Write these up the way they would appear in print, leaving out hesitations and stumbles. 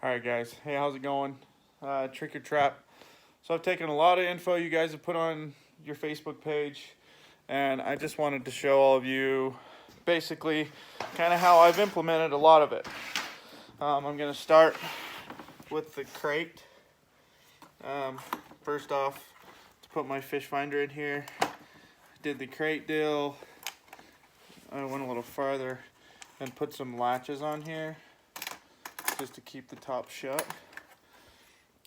Alright guys, hey, how's it going? Trick or trap. So I've taken a lot of info you guys have put on your Facebook page, and I just wanted to show all of you basically kind of how I've implemented a lot of it. I'm going to start with the crate. First off, to put my fish finder in here, did the crate deal. I went a little farther and put some latches on here just to keep the top shut.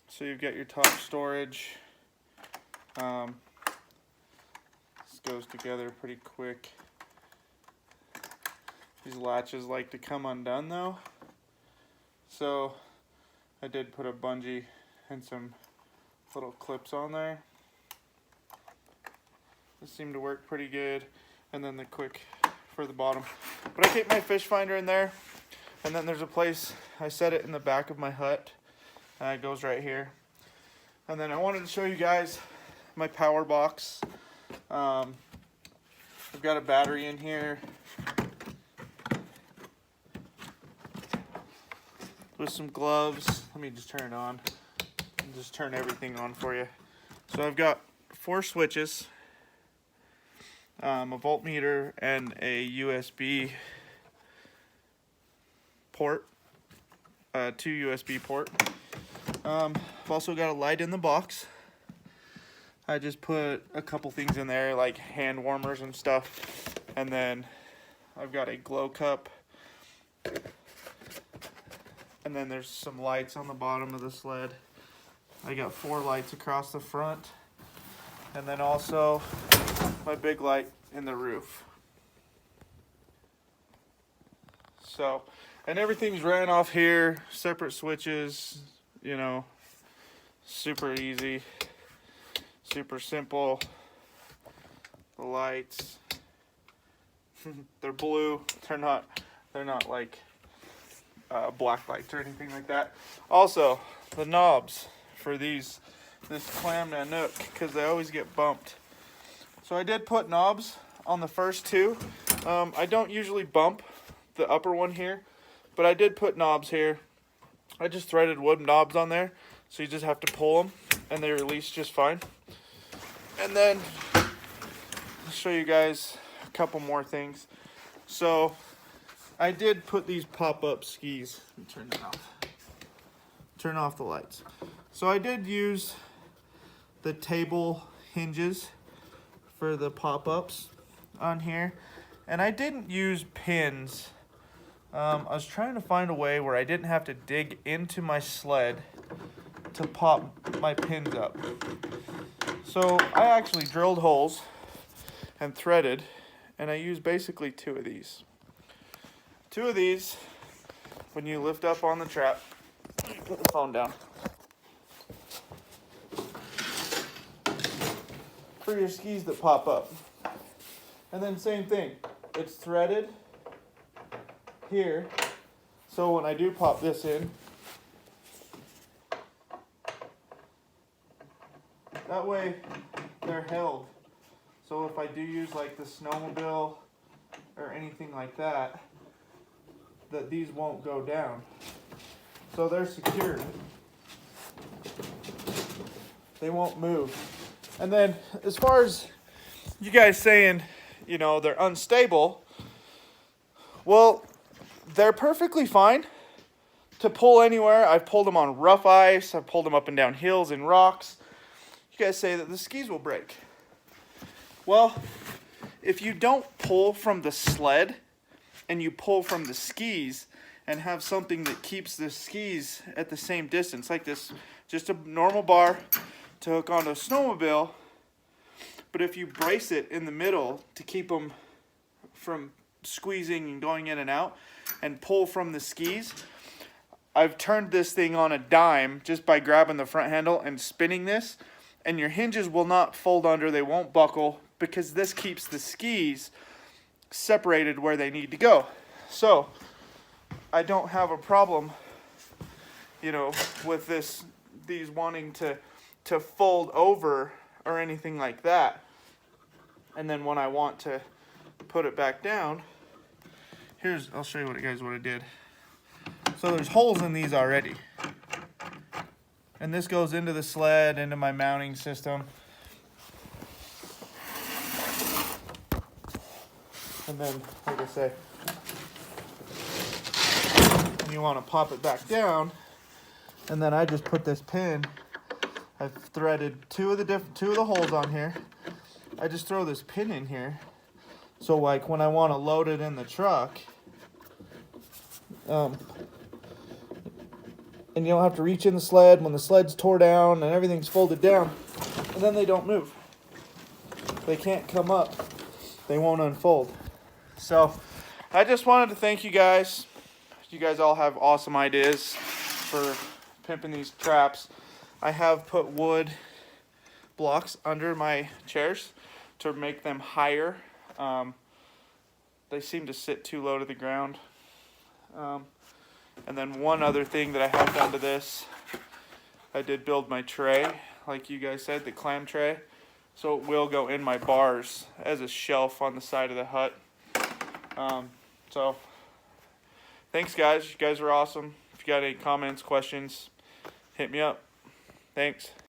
So you've got your top storage. This goes together pretty quick. These latches like to come undone though, so I did put a bungee and some little clips on there. This seemed to work pretty good. And then the quick for the bottom. But I keep my fish finder in there, and then there's a place I set it in the back of my hut. It goes right here. And then I wanted to show you guys my power box. I've got a battery in here with some gloves. Let me just turn it on and just turn everything on for you. So I've got 4 switches, a voltmeter, and a USB port, 2 USB port. I've also got a light in the box. I just put a couple things in there like hand warmers and stuff, and then I've got a glow cup, and then there's some lights on the bottom of the sled. I got 4 lights across the front, and then also my big light in the roof. So, and everything's ran off here, separate switches, you know, super easy, super simple. The lights, they're blue. They're not like black lights or anything like that. Also, the knobs for this Clam nanook, because they always get bumped. So I did put knobs on the first 2. I don't usually bump the upper one here, but I did put knobs here. I just threaded wood knobs on there, so you just have to pull them and they release just fine. And then I'll show you guys a couple more things. So I did put these pop-up skis. Let me turn that off. Turn off the lights. So I did use the table hinges for the pop-ups on here, and I didn't use pins. I was trying to find a way where I didn't have to dig into my sled to pop my pins up. So I actually drilled holes and threaded, and I used basically 2 of these. 2 of these, when you lift up on the trap, put the phone down, for your skis that pop up. And then same thing, it's threaded here, so when I do pop this in, that way they're held. So if I do use like the snowmobile or anything like that, that these won't go down. So they're secured. They won't move. And then as far as you guys saying, you know, they're unstable, well, they're perfectly fine to pull anywhere. I've pulled them on rough ice. I've pulled them up and down hills and rocks. You guys say that the skis will break. Well, if you don't pull from the sled and you pull from the skis and have something that keeps the skis at the same distance, like this, just a normal bar to hook onto a snowmobile, but if you brace it in the middle to keep them from squeezing and going in and out and pull from the skis, I've turned this thing on a dime just by grabbing the front handle and spinning this, and your hinges will not fold under, they won't buckle, because this keeps the skis separated where they need to go. So I don't have a problem, you know, with these wanting to fold over or anything like that. And then when I want to put it back down, I'll show you what I did. So there's holes in these already. And this goes into the sled, into my mounting system. And then, like I say, you want to pop it back down, and then I just put this pin. I've threaded two of the holes on here. I just throw this pin in here, so like when I want to load it in the truck, and you don't have to reach in the sled when the sled's tore down and everything's folded down, and then they don't move. They can't come up. They won't unfold. So I just wanted to thank you guys. You guys all have awesome ideas for pimping these traps. I have put wood blocks under my chairs to make them higher. They seem to sit too low to the ground. And then one other thing that I have done to this, I did build my tray, like you guys said, the clam tray. So it will go in my bars as a shelf on the side of the hut. So thanks guys, you guys are awesome. If you got any comments, questions, hit me up. Thanks.